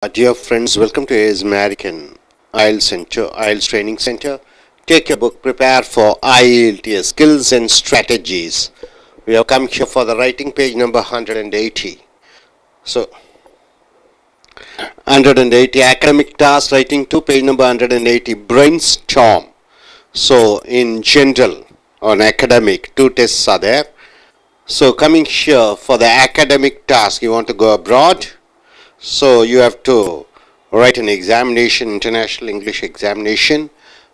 Dear friends, welcome to AIS American IELTS Training Center. Take your book, prepare for IELTS skills and strategies. We have come here for the writing page number 180. So, 180 academic task writing 2, page number 180 brainstorm. So, in general, on academic, 2 tests are there. So, coming here for the academic task, you want to go abroad. So you have to write an examination, international English examination.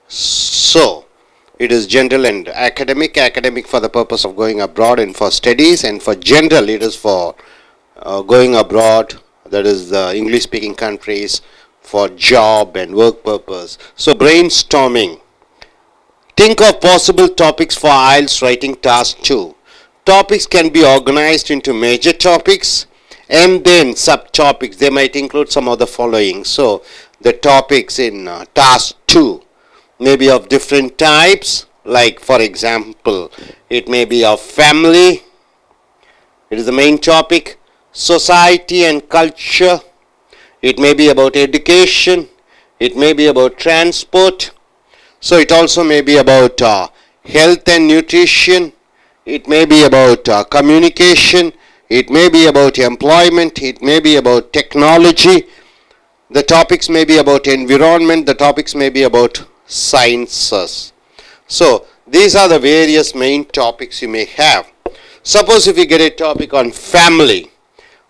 So it is general and academic. Academic for the purpose of going abroad and for studies, and for general it is for going abroad, that is the English speaking countries, for job and work purpose. So brainstorming. Think of possible topics for IELTS writing task 2. Topics can be organized into major topics and then subtopics. They might include some of the following. So the topics in task 2 may be of different types, like for example it may be of family, it is the main topic, society and culture, it may be about education, it may be about transport, so it also may be about health and nutrition, it may be about communication, it may be about employment, it may be about technology, the topics may be about environment, the topics may be about sciences. So these are the various main topics you may have. Suppose if you get a topic on family.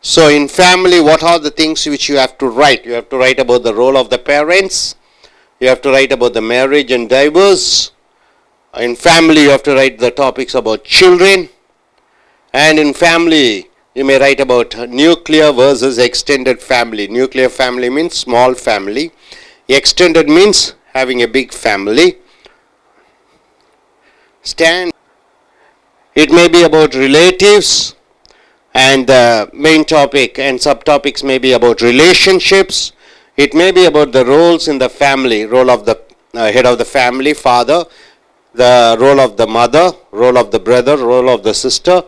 So in family, what are the things which you have to write? You have to write about the role of the parents, you have to write about the marriage and divorce. In family you have to write the topics about children. And in family, you may write about nuclear versus extended family. Nuclear family means small family. Extended means having a big family. It may be about relatives, and the main topic and subtopics may be about relationships. It may be about the roles in the family, role of the head of the family, father, the role of the mother, role of the brother, role of the sister,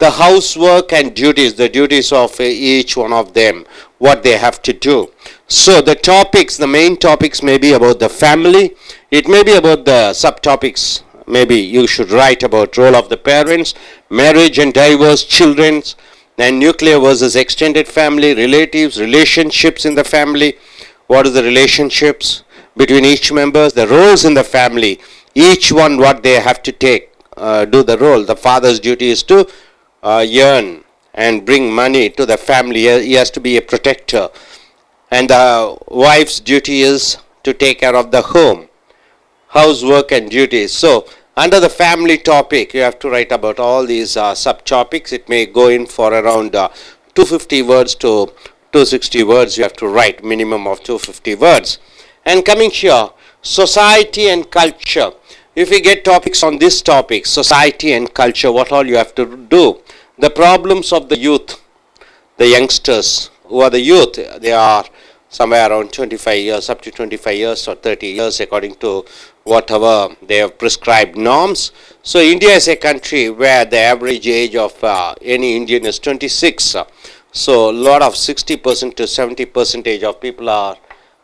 the housework and duties, the duties of each one of them, what they have to do. So the topics, the main topics may be about the family. It may be about the subtopics. Maybe you should write about role of the parents, marriage and divorce, children, and nuclear versus extended family, relatives, relationships in the family. What is the relationships between each members, the roles in the family, each one what they have to take, do the role. The father's duty is to earn and bring money to the family. He has to be a protector, and the wife's duty is to take care of the home, housework and duties. So under the family topic you have to write about all these subtopics. It may go in for around 250 words to 260 words. You have to write minimum of 250 words. And coming here, society and culture. If you get topics on this topic, society and culture, what all you have to do? The problems of the youth, the youngsters. Who are the youth? They are somewhere around 25 years, up to 25 years or 30 years according to whatever they have prescribed norms. So India is a country where the average age of any Indian is 26. So a lot of 60% to 70% age of people are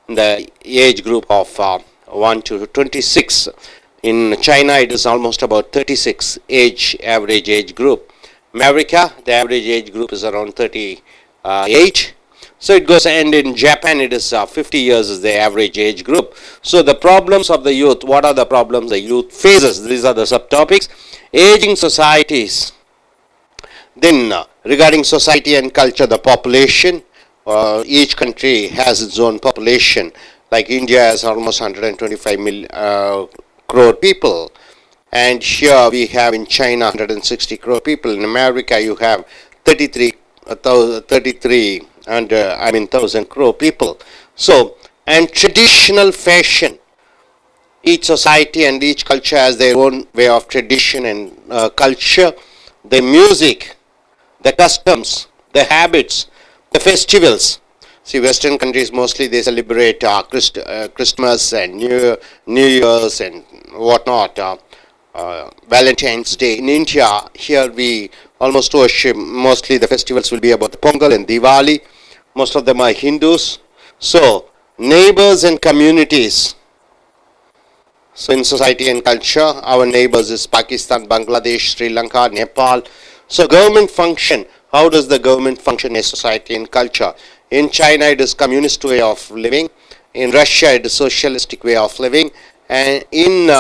in the age group of 1 to 26. In China it is almost about 36 average age group. America, the average age group is around 38. So it goes, and in Japan it is 50 years is the average age group. So the problems of the youth, what are the problems the youth faces? These are the subtopics. Aging societies. Then regarding society and culture, the population. Each country has its own population. Like India has almost 125 crore people. And here we have in China 160 crore people. In America you have 1,000 crore people. So, and traditional fashion. Each society and each culture has their own way of tradition and culture. The music, the customs, the habits, the festivals. See, Western countries mostly they celebrate Christmas and New Year's and whatnot. Valentine's Day. In India, here we almost worship, mostly the festivals will be about Pongal and Diwali. Most of them are Hindus. So, neighbors and communities. So, in society and culture, our neighbors is Pakistan, Bangladesh, Sri Lanka, Nepal. So, government function. How does the government function in society and culture? In China, it is communist way of living. In Russia, it is socialistic way of living. And in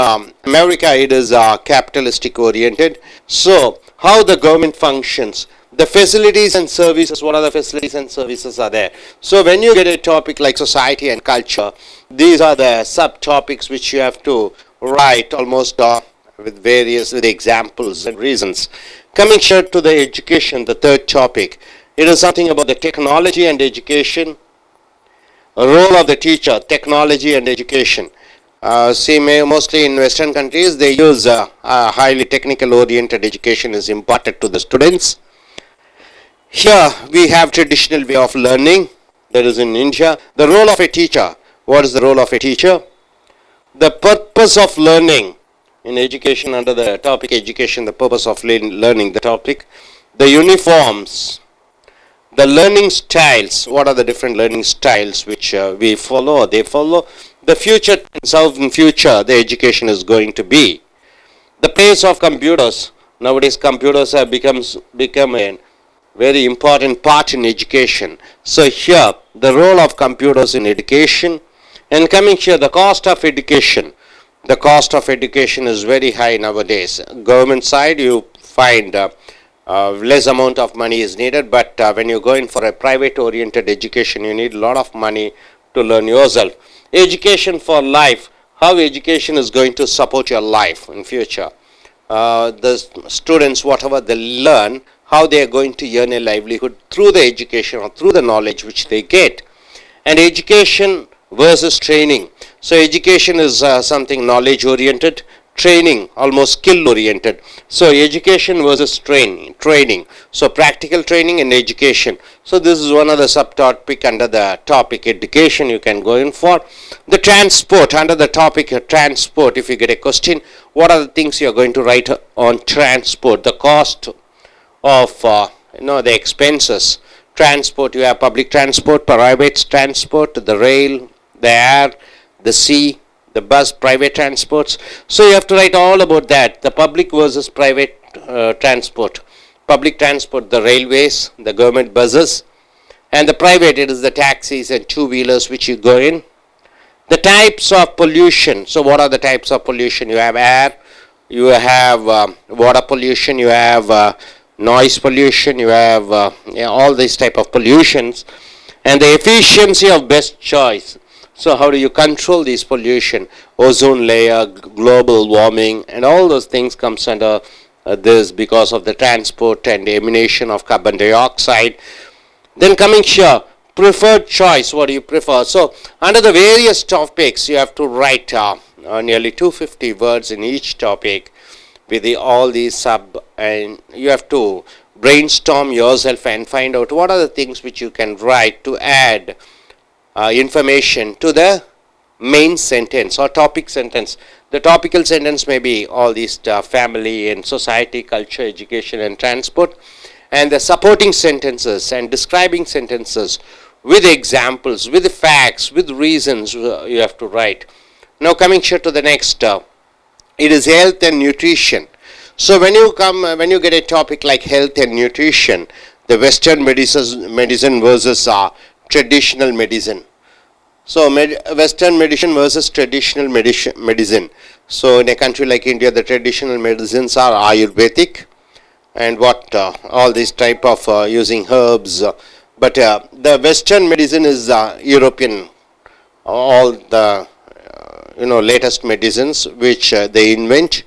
America, it is capitalistic oriented. So, how the government functions? The facilities and services, what are the facilities and services are there? So when you get a topic like society and culture, these are the subtopics which you have to write almost with examples and reasons. Coming here to the education, the third topic, it is something about the technology and education, role of the teacher, technology and education. Mostly in Western countries, they use highly technical oriented education is imparted to the students. Here we have traditional way of learning, that is in India. The role of a teacher. What is the role of a teacher? The purpose of learning in education, under the topic education, the purpose of learning, the topic. The uniforms, the learning styles. What are the different learning styles which we follow or they follow? The future, in future, the education is going to be. The place of computers. Nowadays computers have become a very important part in education. So here the role of computers in education, and coming here the cost of education. The cost of education is very high nowadays. Government side you find less amount of money is needed, but when you go in for a private oriented education you need a lot of money to learn yourself. Education for life, how education is going to support your life in future. The students, whatever they learn, how they are going to earn a livelihood through the education or through the knowledge which they get. And education versus training. So education is something knowledge oriented, training almost skill oriented. So education versus training. So practical training and education. So this is one of the subtopic under the topic education you can go in for. The transport, under the topic transport, if you get a question, what are the things you are going to write on transport? The cost of the expenses. Transport, you have public transport, private transport, the rail, the air, the sea, the bus, private transports. So you have to write all about that, the public versus private transport. Public transport, the railways, the government buses, and the private, it is the taxis and two-wheelers which you go in. The types of pollution. So what are the types of pollution? You have air, you have water pollution, you have noise pollution, you have all these type of pollutions, and the efficiency of best choice. So how do you control this pollution? Ozone layer, global warming, and all those things comes under this because of the transport and the emanation of carbon dioxide. Then coming here, preferred choice, what do you prefer? So under the various topics you have to write nearly 250 words in each topic with all these sub, and you have to brainstorm yourself and find out what are the things which you can write to add information to the main sentence or topic sentence. The topical sentence may be all these family and society, culture, education and transport, and the supporting sentences and describing sentences with examples, with facts, with reasons you have to write. Now coming here to the next, it is health and nutrition. So when you get a topic like health and nutrition, the Western medicine versus traditional medicine. So Western medicine versus traditional medicine. So in a country like India, the traditional medicines are Ayurvedic, and what all these type of using herbs. But the Western medicine is European, all the latest medicines which they invent,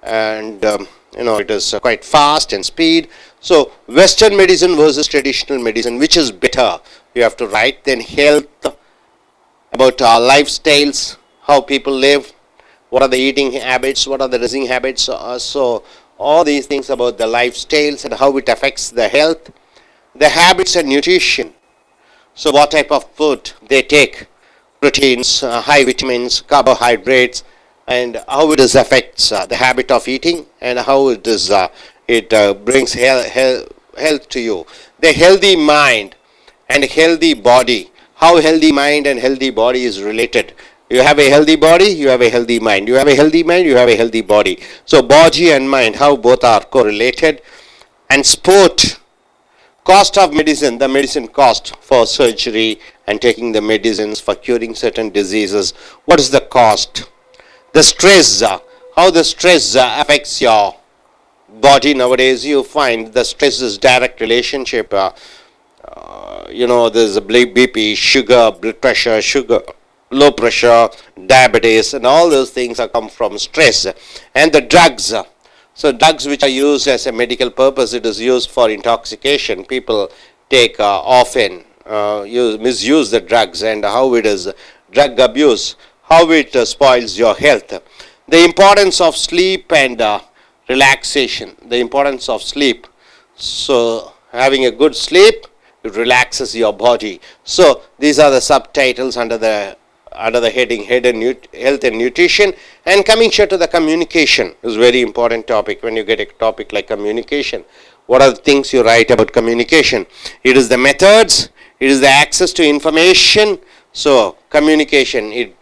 and it is quite fast and speed. So Western medicine versus traditional medicine, which is better? You have to write. Then health, about lifestyles, how people live, what are the eating habits, what are the dressing habits. So all these things about the lifestyles and how it affects the health. The habits and nutrition. So what type of food they take, proteins, high vitamins, carbohydrates, and how it affects the habit of eating, and how it brings health to you. The healthy mind and healthy body, how healthy mind and healthy body is related. You have a healthy body, you have a healthy mind. You have a healthy mind, you have a healthy body. So body and mind, how both are correlated. And sport, cost of medicine, the medicine cost for surgery and taking the medicines for curing certain diseases. What is the cost? The stress, how the stress affects your body nowadays. You find the stress is direct relationship. There's a BP, sugar, blood pressure, low pressure, diabetes, and all those things are come from stress. And the drugs. So drugs which are used as a medical purpose, it is used for intoxication. People take often misuse the drugs, and how it is drug abuse, how it spoils your health. The importance of sleep and relaxation. The importance of sleep. So having a good sleep, it relaxes your body. So these are the subtitles under the heading health and nutrition. And coming here to the communication is very important topic. When you get a topic like communication, what are the things you write about communication? It is the methods, it is the access to information. So communication, with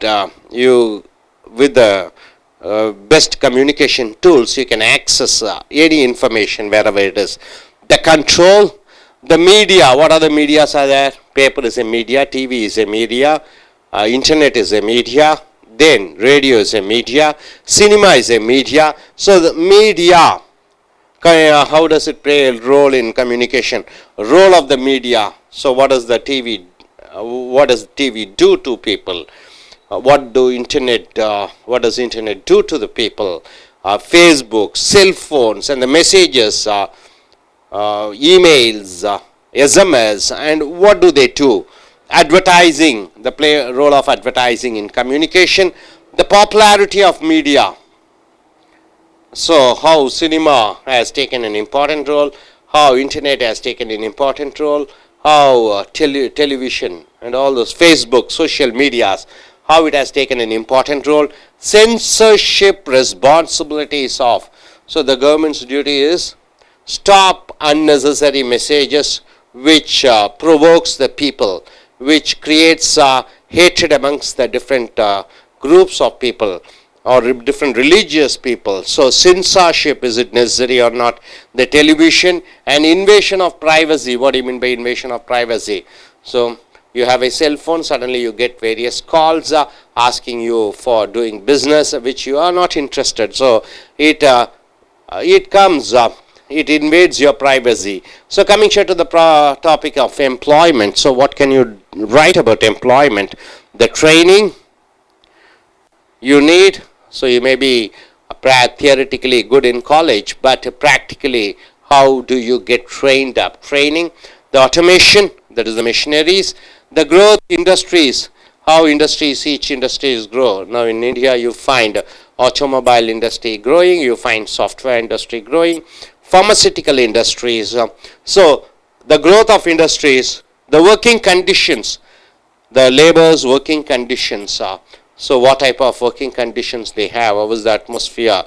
the best communication tools, you can access any information wherever it is. The control, the media, what other medias are there? Paper is a media, TV is a media, internet is a media, then radio is a media, cinema is a media. So the media, how does it play a role in communication? Role of the media. So what does TV do to people? What does internet do to the people? Facebook, cell phones, and the messages, emails, SMS, and what do they do? Advertising, the role of advertising in communication, the popularity of media. So how cinema has taken an important role, how internet has taken an important role, how television and all those Facebook, social medias, how it has taken an important role. Censorship responsibilities of. So the government's duty is stop unnecessary messages which provokes the people, which creates hatred amongst the different groups of people or different religious people. So censorship, is it necessary or not? The television and invasion of privacy. What do you mean by invasion of privacy? So you have a cell phone, suddenly you get various calls asking you for doing business which you are not interested. So it comes up. It invades your privacy. So coming here to the topic of employment. So what can you write about employment? The training you need. So you may be theoretically good in college, but practically how do you get trained up? Training. The automation, that is the machineries. The growth industries, how each industries grow. Now in India you find automobile industry growing, you find software industry growing, pharmaceutical industries. So the growth of industries, the working conditions, the labor's working conditions. So what type of working conditions they have? How is the atmosphere?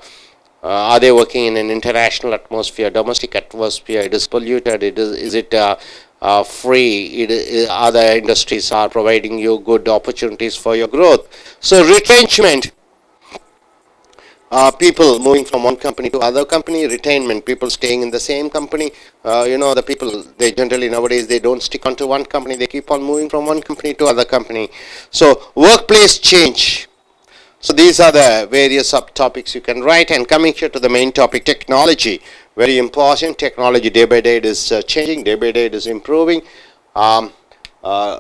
Are they working in an international atmosphere, domestic atmosphere? It is polluted. Is it free? Other industries are providing you good opportunities for your growth. So retrenchment. People moving from one company to other company. Retainment, people staying in the same company. The people, they generally nowadays, they don't stick onto one company. They keep on moving from one company to other company. So workplace change. So these are the various subtopics you can write. And coming here to the main topic, technology. Very important. Technology day by day it is changing. Day by day it is improving.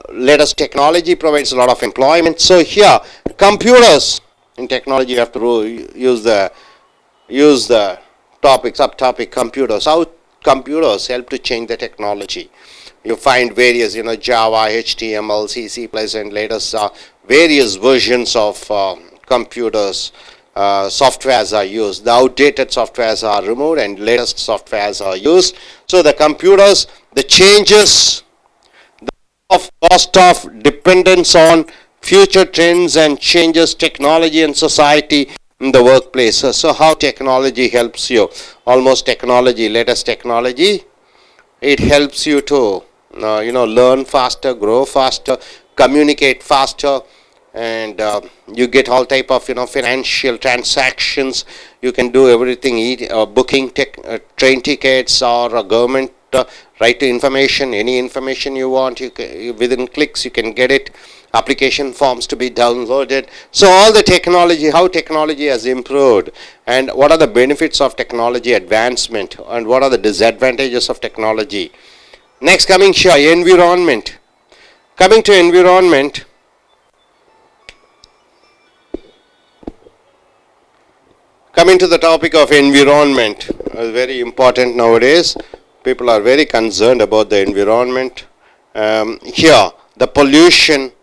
Latest technology provides a lot of employment. So here, computers. In technology, you have to use the subtopic computers. How computers help to change the technology. You find various, Java, HTML, C++, and latest various versions of computers. Softwares are used. The outdated softwares are removed and latest softwares are used. So the computers, the changes, the cost of dependence on future trends and changes, technology and society in the workplace. So how technology helps you? Almost technology, latest technology, it helps you to learn faster, grow faster, communicate faster, and you get all type of financial transactions. You can do everything, booking train tickets or government right to information, any information you want, within clicks you can get it, application forms to be downloaded. So all the technology, how technology has improved, and what are the benefits of technology advancement, and what are the disadvantages of technology. Next, coming here, environment. Coming to environment, coming to the topic of environment, very important nowadays. People are very concerned about the environment. Here, the pollution,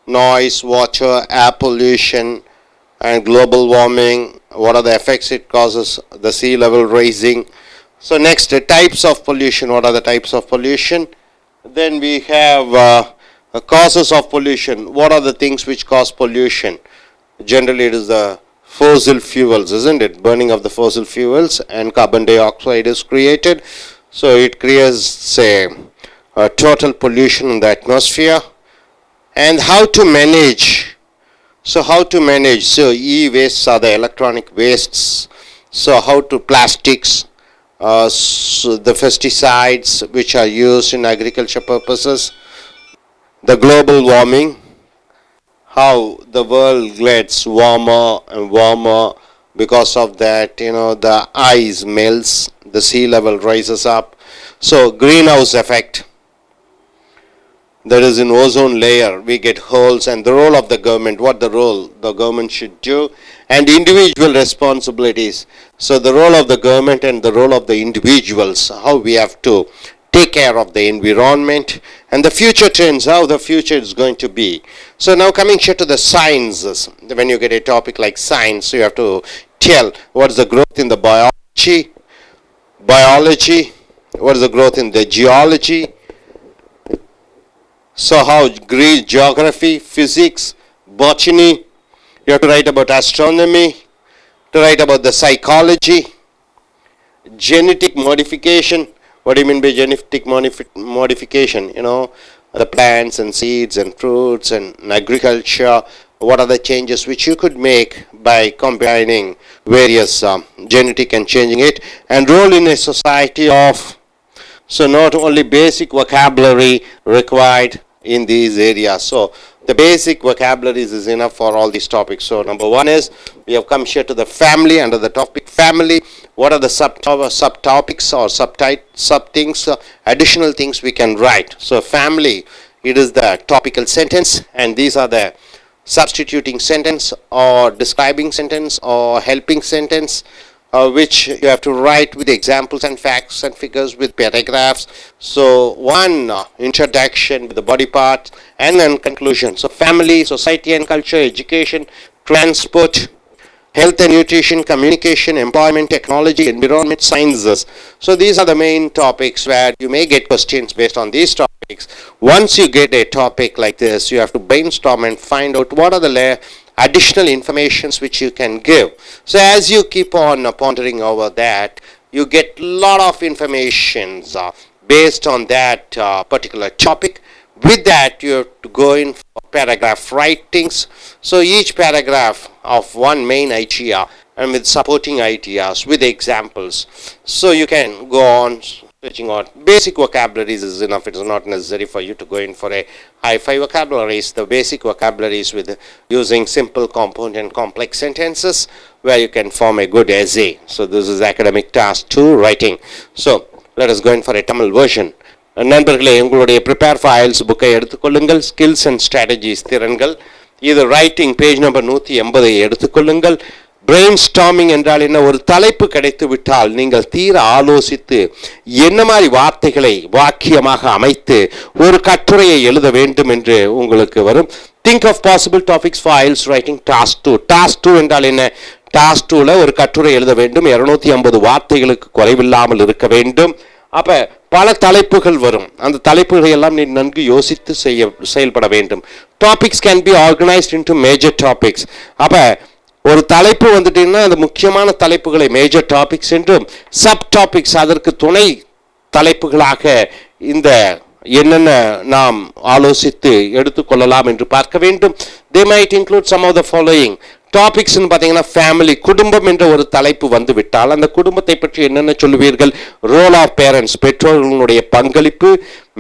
noise, water, air pollution, and global warming, what are the effects it causes, the sea level rising. So next, the types of pollution, what are the types of pollution. Then we have causes of pollution, what are the things which cause pollution. Generally it is the fossil fuels, isn't it? Burning of the fossil fuels, and carbon dioxide is created. So it creates, say, a total pollution in the atmosphere. And how to manage. So how to manage? So e-wastes are the electronic wastes. So how to plastics, so the pesticides which are used in agriculture purposes, the global warming, how the world gets warmer and warmer. Because of that, the ice melts, the sea level rises up. So greenhouse effect, that is in ozone layer, we get holes, and the role of the government, what the role the government should do, and individual responsibilities. So the role of the government and the role of the individuals, how we have to take care of the environment, and the future trends, how the future is going to be. So now coming here to the sciences, when you get a topic like science, you have to tell what is the growth in the biology, what is the growth in the geology. So how geography, physics, botany, you have to write about astronomy, to write about the psychology, genetic modification. What do you mean by genetic modification? The plants and seeds and fruits and agriculture, what are the changes which you could make by combining various genetic and changing it, and role in a society of. So not only basic vocabulary required in these areas. So the basic vocabularies is enough for all these topics. So number one is, we have come here to the family. Under the topic family, what are the subtopics or sub-things, additional things we can write. So family, it is the topical sentence, and these are the substituting sentence or describing sentence or helping sentence, which you have to write with examples and facts and figures with paragraphs. So one introduction with the body part, and then conclusion. So family, society and culture, education, transport, health and nutrition, communication, employment, technology, environment, sciences. So these are the main topics where you may get questions based on these topics. Once you get a topic like this, you have to brainstorm and find out what are the additional informations which you can give. So as you keep on pondering over that, you get lot of informations based on that particular topic. With that, you have to go in for paragraph writings. So each paragraph of one main idea and with supporting ideas with examples. So you can go on switching on. Basic vocabularies is enough. It is not necessary for you to go in for a high-fi vocabularies. The basic vocabularies with using simple, compound and complex sentences where you can form a good essay. So this is academic task 2, writing. So let us go in for a Tamil version. நண்பர்களே, உங்களுடைய prepare files புக்கை எடுத்துக்கொள்ளுங்கள். Skills and strategies, திறன்கள். இது writing page number 180 எடுத்துக்கொள்ளுங்கள். Brain storming என்றால் என்ன? ஒரு தலைப்பு கிடைத்து விட்டால் நீங்கள் தீர ஆலோசித்து என்ன மாதிரி வார்த்தைகளை வாக்கியமாக அமைத்து ஒரு கட்டுரையை எழுத வேண்டும் என்று உங்களுக்கு வரும். Think of possible topics files writing task 2. Task 2 என்றால் என்ன? டாஸ்க் 2ல ஒரு கட்டுரை எழுத வேண்டும். 250 வார்த்தைகளுக்கு குறைவில்லாமல் இருக்க வேண்டும். அப்ப பல தலைப்புகள் வரும். அந்த தலைப்புகளை எல்லாம் நீ நன்கு யோசித்து செயல்பட வேண்டும். Topics can be organised into major topics. அப்ப ஒரு தலைப்பு வந்துட்டீங்கன்னா அந்த முக்கியமான தலைப்புகளை மேஜர் டாபிக்ஸ் என்றும், சப் டாபிக்ஸ் அதற்கு துணை தலைப்புகளாக இந்த என்னென்ன நாம் ஆலோசித்து எடுத்துக்கொள்ளலாம் என்று பார்க்க வேண்டும். They might include some of the following topics. பார்த்தீங்கன்னா ஃபேமிலி, குடும்பம் என்ற ஒரு தலைப்பு வந்து விட்டால் அந்த குடும்பத்தை பற்றி என்னென்ன சொல்லுவீர்கள்? ரோல் ஆஃப் பேரண்ட்ஸ், பெற்றோர்களுடைய பங்களிப்பு.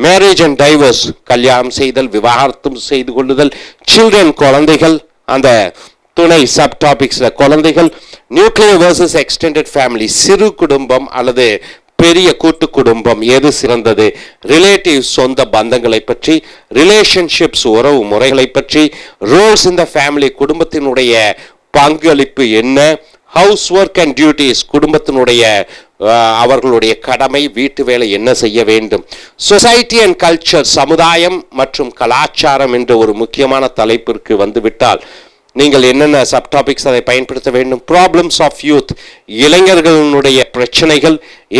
மேரேஜ் அண்ட் டைவர்ஸ், கல்யாணம் செய்தல், விவாகரத்து செய்து கொள்ளுதல். சில்ட்ரன், குழந்தைகள், அந்த துணை சப் டாபிக்ஸ்ல குழந்தைகள். நியூக்ளியர் வர்சஸ் எக்ஸ்டெண்டட் ஃபேமிலி, சிறு குடும்பம் அல்லது பெரிய கூட்டு குடும்பம் எது சிறந்தது? ரிலேட்டிவ்ஸ், சொந்த பந்தங்களை பற்றி. ரிலேஷன்ஷிப்ஸ், உறவு முறைகளை பற்றி. ரோல்ஸ் இன் த ஃபேமிலி, குடும்பத்தினுடைய பங்களிப்பு என்ன? ஹவுஸ் ஒர்க் அண்ட் டியூட்டிஸ், குடும்பத்தினுடைய அவர்களுடைய கடமை, வீட்டு வேலை என்ன செய்ய வேண்டும்? சொசைட்டி அண்ட் கல்ச்சர், சமுதாயம் மற்றும் கலாச்சாரம் என்ற ஒரு முக்கியமான தலைப்பிற்கு வந்துவிட்டால் நீங்கள் என்னென்ன சப்டாபிக்ஸ் அதை பயன்படுத்த வேண்டும்? ப்ராப்ளம்ஸ் ஆஃப் யூத், இளைஞர்களுடைய பிரச்சனைகள்.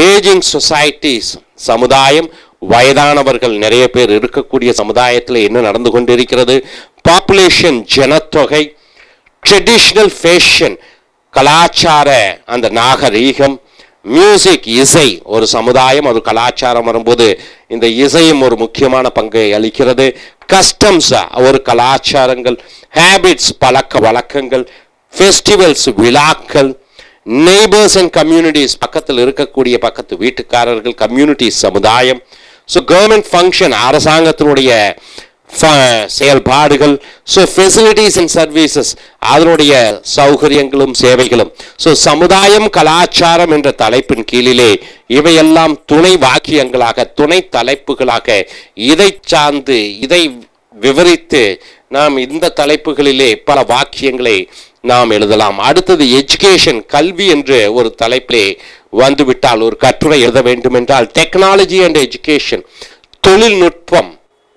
ஏஜிங் சொசைட்டிஸ், சமுதாயம், வயதானவர்கள் நிறைய பேர் இருக்கக்கூடிய சமுதாயத்தில் என்ன நடந்து கொண்டிருக்கிறது? பாப்புலேஷன், ஜனத்தொகை. ட்ரெடிஷ்னல் ஃபேஷன், கலாச்சார அந்த நாகரீகம். மியூசிக், இசை, ஒரு சமுதாயம் ஒரு கலாச்சாரம் வரும்போது இந்த இசையும் ஒரு முக்கியமான பங்கை அளிக்கிறது. கஸ்டம்ஸ், ஒரு கலாச்சாரங்கள். ஹேபிட்ஸ், பழக்க வழக்கங்கள். ஃபெஸ்டிவல்ஸ், விழாக்கள். நெய்பர்ஸ் அண்ட் கம்யூனிட்டிஸ், பக்கத்தில் இருக்கக்கூடிய பக்கத்து வீட்டுக்காரர்கள். கம்யூனிட்டிஸ், சமுதாயம். ஸோ கவர்மெண்ட் ஃபங்க்ஷன், அரசாங்கத்தினுடைய செயல்பாடுகள். ஸோ ஃபெசிலிட்டிஸ் அண்ட் சர்வீசஸ், அதனுடைய சௌகரியங்களும் சேவைகளும். ஸோ சமுதாயம், கலாச்சாரம் என்ற தலைப்பின் கீழிலே இவையெல்லாம் துணை வாக்கியங்களாக, துணை தலைப்புகளாக இதை சார்ந்து இதை விவரித்து நாம் இந்த தலைப்புகளிலே பல வாக்கியங்களை நாம் எழுதலாம். அடுத்தது எஜுகேஷன், கல்வி என்று ஒரு தலைப்பிலே வந்துவிட்டால் ஒரு கட்டுரை எழுத வேண்டும் என்றால் டெக்னாலஜி அண்ட் எஜுகேஷன், தொழில்நுட்பம்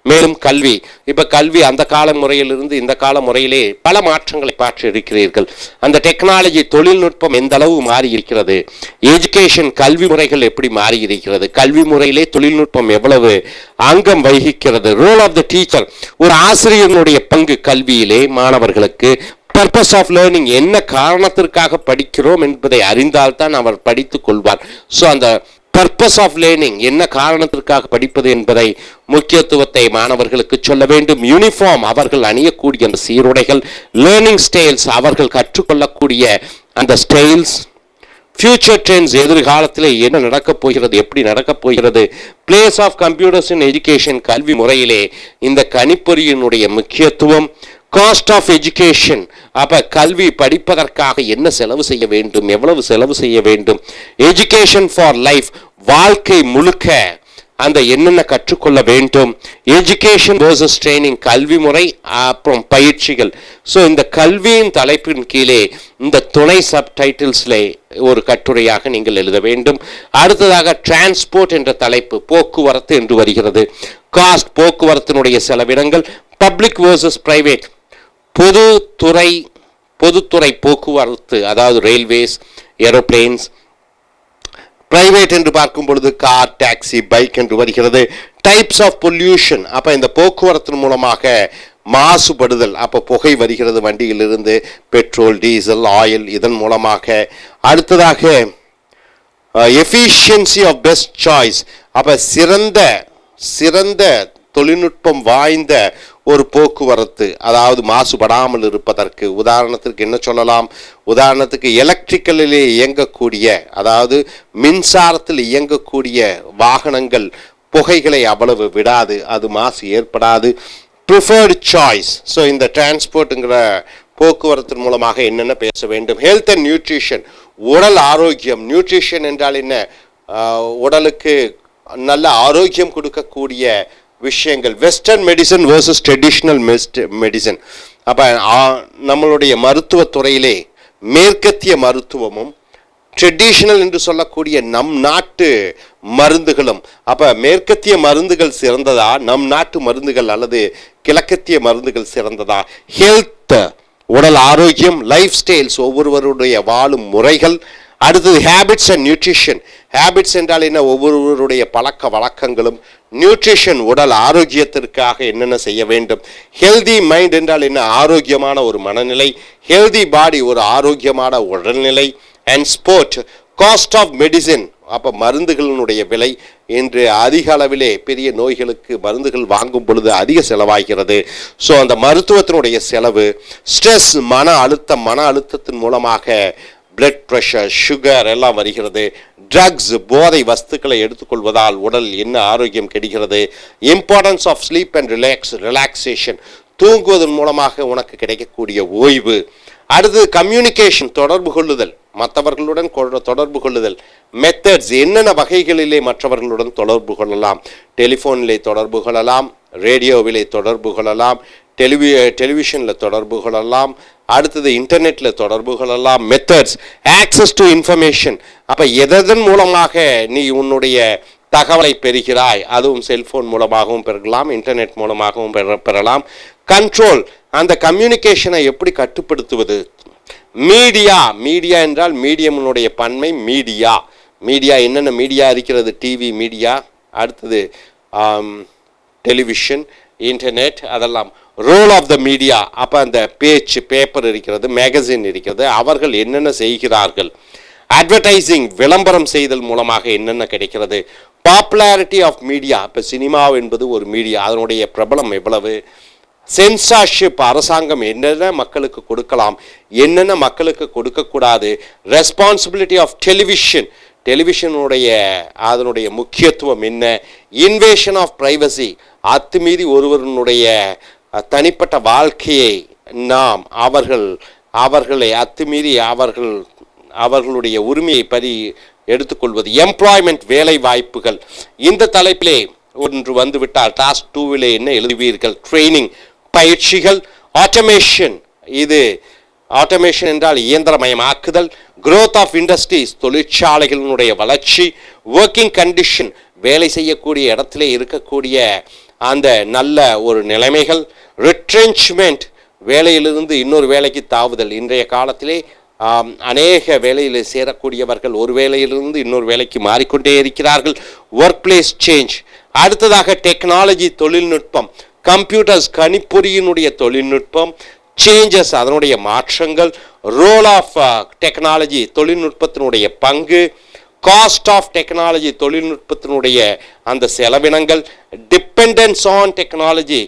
மேலும் கல்வி. இப்ப கல்வி அந்த கால முறையிலிருந்து இந்த கால முறையிலே பல மாற்றங்களை பார்த்து இருக்கிறீர்கள். அந்த டெக்னாலஜி, தொழில்நுட்பம் எந்த அளவு மாறி இருக்கிறது? எஜுகேஷன், கல்வி முறைகள் எப்படி மாறி இருக்கிறது? கல்வி முறையிலே தொழில்நுட்பம் எவ்வளவு அங்கம் வகிக்கிறது? ரோல் ஆஃப் த டீச்சர், ஒரு ஆசிரியனுடைய பங்கு கல்வியிலே மாணவர்களுக்கு. பர்பஸ் ஆஃப் லேர்னிங், என்ன காரணத்திற்காக படிக்கிறோம் என்பதை அறிந்தால்தான் அவர் படித்துக் கொள்வார். ஸோ அந்த பர்பஸ் ஆஃப் லேர்னிங், என்ன காரணத்திற்காக படிப்பது என்பதை முக்கியத்துவத்தை மாணவர்களுக்கு சொல்ல வேண்டும். யூனிஃபார்ம், அவர்கள் அணியக்கூடிய அந்த சீருடைகள். லேர்னிங் ஸ்டைல்ஸ், அவர்கள் கற்றுக்கொள்ளக்கூடிய அந்த ஸ்டைல்ஸ். ஃபியூச்சர் ட்ரெண்ட்ஸ், எதிர்காலத்தில் என்ன நடக்கப் போகிறது, எப்படி நடக்கப் போகிறது. Place of computers in education, கல்வி முறையிலே இந்த கணிப்பொறியினுடைய முக்கியத்துவம். காஸ்ட் ஆஃப் எஜுகேஷன், அப்ப கல்வி படிப்பதற்காக என்ன செலவு செய்ய வேண்டும், எவ்வளவு செலவு செய்ய வேண்டும். எஜுகேஷன் ஃபார் லைஃப், வாழ்க்கை முழுக்க அந்த என்னென்ன கற்றுக்கொள்ள வேண்டும். எஜுகேஷன் வர்சஸ் ட்ரைனிங், கல்வி முறை அப்புறம் பயிற்சிகள். ஸோ இந்த கல்வியின் தலைப்பின் கீழே இந்த துணை சப்டைட்டில்ஸ்ல ஒரு கட்டுரையாக நீங்கள் எழுத வேண்டும். அடுத்ததாக டிரான்ஸ்போர்ட் என்ற தலைப்பு, போக்குவரத்து என்று வருகிறது. காஸ்ட், போக்குவரத்தினுடைய செலவினங்கள். பப்ளிக் வர்சஸ் பிரைவேட், பொதுத்துறை போக்குவரத்து, அதாவது ரயில்வேஸ், ஏரோப்ளேன்ஸ். பிரைவேட் என்று பார்க்கும் பொழுது கார், டாக்ஸி, பைக் என்று வருகிறது. டைப்ஸ் ஆஃப் பொல்யூஷன், அப்ப இந்த போக்குவரத்தின் மூலமாக மாசுபடுதல், அப்ப புகை வருகிறது வண்டியிலிருந்து, பெட்ரோல், டீசல், ஆயில், இதன் மூலமாக. அடுத்ததாக எஃபிஷியன்சி ஆஃப் பெஸ்ட் சாய்ஸ், அப்ப சிறந்த தொழில்நுட்பம் வாய்ந்த ஒரு போக்குவரத்து, அதாவது மாசுபடாமல் இருப்பதற்கு. உதாரணத்திற்கு என்ன சொல்லலாம்? உதாரணத்துக்கு எலக்ட்ரிக்கலிலே இயங்கக்கூடிய, அதாவது மின்சாரத்தில் இயங்கக்கூடிய வாகனங்கள் புகைகளை அவ்வளவு விடாது, அது மாசு ஏற்படாது. ப்ரிஃபர்டு சாய்ஸ், ஸோ இந்த டிரான்ஸ்போர்ட்டுங்கிற போக்குவரத்தின் மூலமாக என்னென்ன பேச வேண்டும். ஹெல்த் அண்ட் நியூட்ரிஷன், உடல் ஆரோக்கியம். நியூட்ரிஷன் என்றால் என்ன? உடலுக்கு நல்ல ஆரோக்கியம் கொடுக்கக்கூடிய விஷயங்கள். Western medicine versus traditional medicine, அப்போ நம்மளுடைய மருத்துவத்துறையிலே மேற்கத்திய மருத்துவமும் ட்ரெடிஷ்னல் என்று சொல்லக்கூடிய நம் நாட்டு மருந்துகளும். அப்போ மேற்கத்திய மருந்துகள் சிறந்ததா, நம் நாட்டு மருந்துகள் அல்லது கிழக்கத்திய மருந்துகள் சிறந்ததா? ஹெல்த், உடல் ஆரோக்கியம். லைஃப் ஸ்டைல்ஸ், ஒவ்வொருவருடைய வாழும் முறைகள். அடுத்தது ஹேபிட்ஸ் அண்ட் நியூட்ரிஷன். ஹேபிட்ஸ் என்றால் என்ன? ஒவ்வொருவருடைய பழக்க வழக்கங்களும். நியூட்ரிஷன், உடல் ஆரோக்கியத்திற்காக என்னென்ன செய்ய வேண்டும். ஹெல்தி மைண்ட் என்றால் என்ன? ஆரோக்கியமான ஒரு மனநிலை. ஹெல்தி பாடி, ஒரு ஆரோக்கியமான உடல்நிலை. And sport, cost of medicine, அப்போ மருந்துகளினுடைய விலை இன்று அதிக அளவிலே பெரிய நோய்களுக்கு மருந்துகள் வாங்கும் பொழுது அதிக செலவாகிறது. ஸோ அந்த மருத்துவத்தினுடைய செலவு, ஸ்ட்ரெஸ், மன அழுத்தத்தின் மூலமாக பிளட் ப்ரெஷர், சுகர் எல்லாம் வருகிறது. ட்ரக்ஸ், போதை வஸ்துக்களை எடுத்துக்கொள்வதால் உடல் என்ன ஆரோக்கியம் கெடுகிறது. Importance of sleep and relaxation, தூங்குவதன் மூலமாக உனக்கு கிடைக்கக்கூடிய ஓய்வு. அடுத்து கம்யூனிகேஷன், தொடர்பு கொள்ளுதல், மற்றவர்களுடன் தொடர்பு கொள்ளுதல். மெத்தட்ஸ், என்னென்ன வகைகளிலே மற்றவர்களுடன் தொடர்பு கொள்ளலாம். டெலிஃபோனிலே தொடர்பு கொள்ளலாம், ரேடியோவிலே தொடர்பு கொள்ளலாம், டெலிவிஷனில் தொடர்பு கொள்ளலாம், அடுத்தது இன்டர்நெட்டில் தொடர்பு கொள்ளலாம். மெத்தட்ஸ், ஆக்சஸ் டு இன்ஃபர்மேஷன், அப்போ எதன் மூலமாக நீ உன்னுடைய தகவலை பெறுகிறாய், அதுவும் செல்ஃபோன் மூலமாகவும் பெறலாம், இன்டர்நெட் மூலமாகவும் பெறலாம். கண்ட்ரோல், அந்த கம்யூனிகேஷனை எப்படி கட்டுப்படுத்துவது. மீடியா என்றால் மீடியமுடைய பன்மை மீடியா. என்னென்ன மீடியா இருக்கிறது, டிவி மீடியா, அடுத்தது டெலிவிஷன், இன்டர்நெட், அதெல்லாம். ரோல் ஆஃப் த மீடியா, அப்போ அந்த பேப்பர் இருக்கிறது, மேகசின் இருக்கிறது, அவர்கள் என்னென்ன செய்கிறார்கள். அட்வர்டைசிங், விளம்பரம் செய்தல் மூலமாக என்னென்ன கிடைக்கிறது. பாப்புலாரிட்டி ஆஃப் மீடியா, இப்போ சினிமா என்பது ஒரு மீடியா, அதனுடைய பிரபலம் எவ்வளவு. சென்சார்ஷிப், அரசாங்கம் என்னென்ன மக்களுக்கு கொடுக்கலாம், என்னென்ன மக்களுக்கு கொடுக்கக்கூடாது. ரெஸ்பான்சிபிலிட்டி ஆஃப் டெலிவிஷனுடைய அதனுடைய முக்கியத்துவம் என்ன. இன்வேஷன் ஆஃப் பிரைவசி, அத்துமீறி ஒருவருடைய தனிப்பட்ட வாழ்க்கையை நாம் அவர்களை அத்துமீறி அவர்களுடைய உரிமையை எடுத்துக்கொள்வது. எம்ப்ளாய்மெண்ட், வேலை வாய்ப்புகள். இந்த தலைப்பிலே ஒன்று வந்துவிட்டால் டாஸ்க் 2 என்ன எழுதுவீர்கள். ட்ரைனிங், பயிற்சிகள். ஆட்டோமேஷன் என்றால் இயந்திரமயமாக்குதல். growth ஆஃப் இண்டஸ்ட்ரீஸ், தொழிற்சாலைகளினுடைய வளர்ச்சி. ஒர்க்கிங் கண்டிஷன், வேலை செய்யக்கூடிய இடத்திலே இருக்கக்கூடிய அந்த நல்ல ஒரு நிலைமைகள். ரிட்ரென்ச்மெண்ட், வேலையிலிருந்து இன்னொரு வேலைக்கு தாவுதல். இன்றைய காலத்திலே அநேக வேலையில் சேரக்கூடியவர்கள் ஒரு வேலையிலிருந்து இன்னொரு வேலைக்கு மாறிக்கொண்டே இருக்கிறார்கள். Work place change. அடுத்ததாக டெக்னாலஜி, தொழில்நுட்பம். கம்ப்யூட்டர்ஸ், கணிப்பொறியினுடைய தொழில்நுட்பம். சேஞ்சஸ், அதனுடைய மாற்றங்கள். ரோல் ஆஃப் டெக்னாலஜி, தொழில்நுட்பத்தினுடைய பங்கு. காஸ்ட் ஆஃப் டெக்னாலஜி, தொழில்நுட்பத்தினுடைய அந்த செலவினங்கள். டிபெண்டன்ஸ் ஆன் டெக்னாலஜி,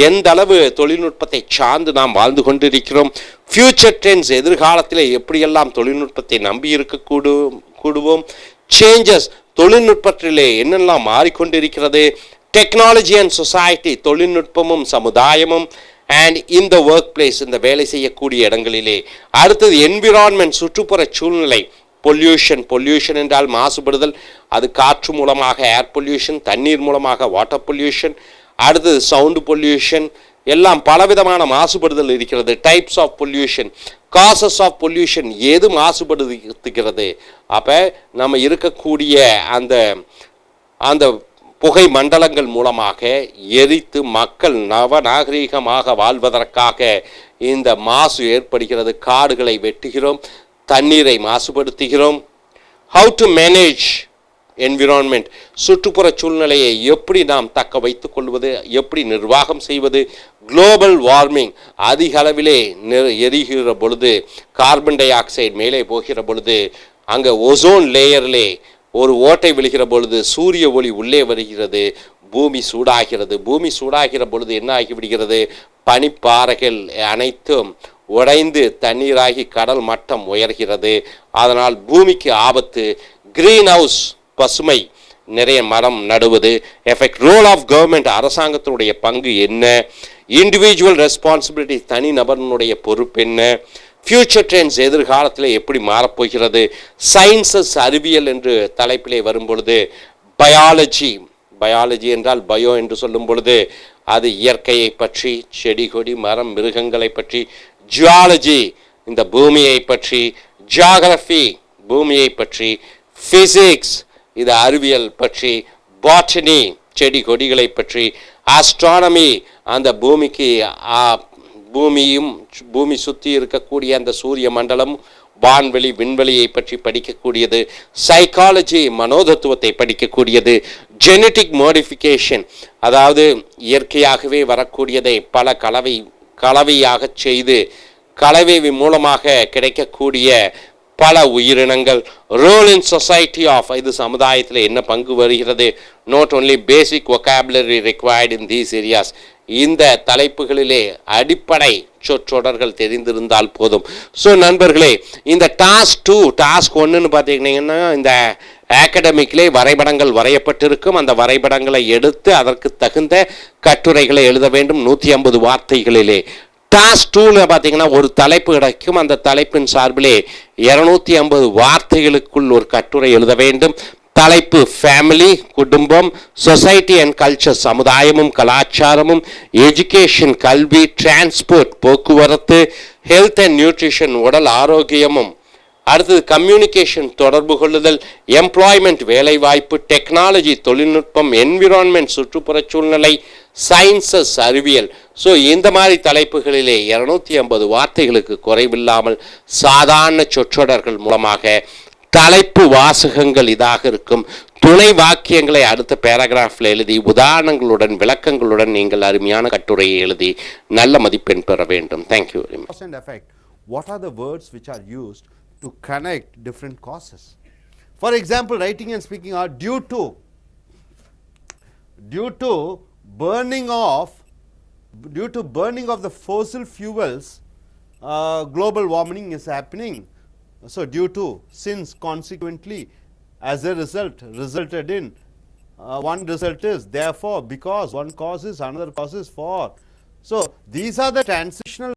எந்த அளவு தொழில்நுட்பத்தை சார்ந்து நாம் வாழ்ந்து கொண்டிருக்கிறோம். ஃபியூச்சர் ட்ரெண்ட்ஸ், எதிர்காலத்தில் எப்படியெல்லாம் தொழில்நுட்பத்தை நம்பி கூடுவோம். சேஞ்சஸ், தொழில்நுட்பத்திலே என்னெல்லாம் மாறிக்கொண்டிருக்கிறது. டெக்னாலஜி அண்ட் சொசைட்டி, தொழில்நுட்பமும் சமுதாயமும். அண்ட் இந்த ஒர்க் பிளேஸ், இந்த வேலை செய்யக்கூடிய இடங்களிலே. அடுத்தது என்விரான்மெண்ட், சுற்றுப்புற சூழ்நிலை. பொல்யூஷன் என்றால் மாசுபடுதல், அது காற்று மூலமாக ஏர் பொல்யூஷன், தண்ணீர் மூலமாக வாட்டர் பொல்யூஷன். அடுத்தது சவுண்டு பொல்யூஷன், எல்லாம் பலவிதமான மாசுபடுதல் இருக்கிறது. Types of pollution, causes of pollution, எது மாசுபடுத்துகிறது. அப்போ நம்ம இருக்கக்கூடிய அந்த புகை மண்டலங்கள் மூலமாக எரித்து மக்கள் நவநாகரீகமாக வாழ்வதற்காக இந்த மாசு ஏற்படுகிறது. காடுகளை வெட்டுகிறோம், தண்ணீரை மாசுபடுத்துகிறோம். ஹவு டு மேனேஜ் என்விரான்மெண்ட், சுற்றுப்புற சூழ்நிலையை எப்படி நாம் தக்க வைத்துக் கொள்வது, எப்படி நிர்வாகம் செய்வது. குளோபல் வார்மிங், அதிக அளவிலே எரிகிற பொழுது கார்பன் டை ஆக்சைடு மேலே போகிற பொழுது அங்கே ஓசோன் லேயரிலே ஒரு ஓட்டை விழுகிற பொழுது சூரிய ஒளி உள்ளே வருகிறது, பூமி சூடாகிற பொழுது என்ன ஆகிவிடுகிறது, பனிப்பாறைகள் அனைத்தும் உடைந்து தண்ணீராகி கடல் மட்டம் உயர்கிறது. அதனால் பூமிக்கு ஆபத்து. கிரீன் ஹவுஸ், பசுமை, நிறைய மரம் நடுவது. எஃபெக்ட். ரோல் ஆஃப் கவர்மெண்ட், அரசாங்கத்தினுடைய பங்கு என்ன. இண்டிவிஜுவல் ரெஸ்பான்சிபிலிட்டி, தனி நபர்களுடைய பொறுப்பு என்ன. ஃபியூச்சர் ட்ரெண்ட்ஸ், எதிர்காலத்தில் எப்படி மாறப்போகிறது. சயின்சஸ், அறிவியல் என்று தலைப்பிலே வரும் பொழுது பயாலஜி என்றால் பயோ என்று சொல்லும் பொழுது அது இயற்கையை பற்றி, செடி கொடி மரம் மிருகங்களை பற்றி. ஜியாலஜி, இந்த பூமியை பற்றி. ஜியாகிரபி, பூமியை பற்றி. ஃபிசிக்ஸ், இது அறிவியல் பற்றி. பாட்டனி, செடி கொடிகளை பற்றி. ஆஸ்ட்ரானமி, அந்த பூமி சுற்றி இருக்கக்கூடிய அந்த சூரிய மண்டலம், வான்வெளி, விண்வெளியை பற்றி படிக்கக்கூடியது. சைக்காலஜி, மனோதத்துவத்தை படிக்கக்கூடியது. ஜெனட்டிக் மாடிஃபிகேஷன், அதாவது இயற்கையாகவே வரக்கூடியதை பல கலவையாக செய்து கலவை மூலமாக கிடைக்கக்கூடிய பல உயிரினங்கள், ரோல் இன் சொசைட்டி ஆஃப், இது சமுதாயத்தில் என்ன பங்கு வருகிறது, not only basic vocabulary required in these areas. இந்த தலைப்புகளிலே அடிப்படை சொற்றொடர்கள் தெரிந்திருந்தால் போதும். ஸோ நண்பர்களே, இந்த டாஸ்க் 1ன்னு பார்த்தீங்கன்னா இந்த அகாடமிக்கிலே வரைபடங்கள் வரையப்பட்டிருக்கும். அந்த வரைபடங்களை எடுத்து அதற்கு தகுந்த கட்டுரைகளை எழுத வேண்டும் 150 வார்த்தைகளிலே. டாஸ்க் 2ன்னு பார்த்தீங்கன்னா ஒரு தலைப்பு கிடைக்கும். அந்த தலைப்பின் சார்பிலே 250 வார்த்தைகளுக்குள் ஒரு கட்டுரை எழுத வேண்டும். தலைப்பு ஃபேமிலி, குடும்பம், சொசைட்டி அண்ட் கல்ச்சர், சமுதாயமும் கலாச்சாரமும், எஜுகேஷன் கல்வி, டிரான்ஸ்போர்ட் போக்குவரத்து, ஹெல்த் அண்ட் நியூட்ரிஷன் உடல் ஆரோக்கியமும், அடுத்தது கம்யூனிகேஷன் தொடர்பு கொள்ளுதல், எம்ப்ளாய்மெண்ட் வேலைவாய்ப்பு, டெக்னாலஜி தொழில்நுட்பம், என்விரான்மெண்ட் சுற்றுப்புறச் சூழ்நிலை, சயின்சஸ் அறிவியல். ஸோ இந்த மாதிரி தலைப்புகளிலே 250 வார்த்தைகளுக்கு குறைவில்லாமல் சாதாரண சொற்றொடர்கள் மூலமாக தலைப்பு வாசகங்கள் இதாக இருக்கும். துணை வாக்கியங்களை அடுத்த பேராகிராஃபில் எழுதி உதாரணங்களுடன் விளக்கங்களுடன் நீங்கள் அருமையான கட்டுரையை எழுதி நல்ல மதிப்பெண் பெற வேண்டும். Thank you very much. What are the words which are used to connect different causes? For example, writing and speaking are due to burning of the fossil fuels, global warming is happening. So due to, since, consequently, as a result, resulted in, one result is, therefore, because, one cause is, another cause is, for. So these are the transitional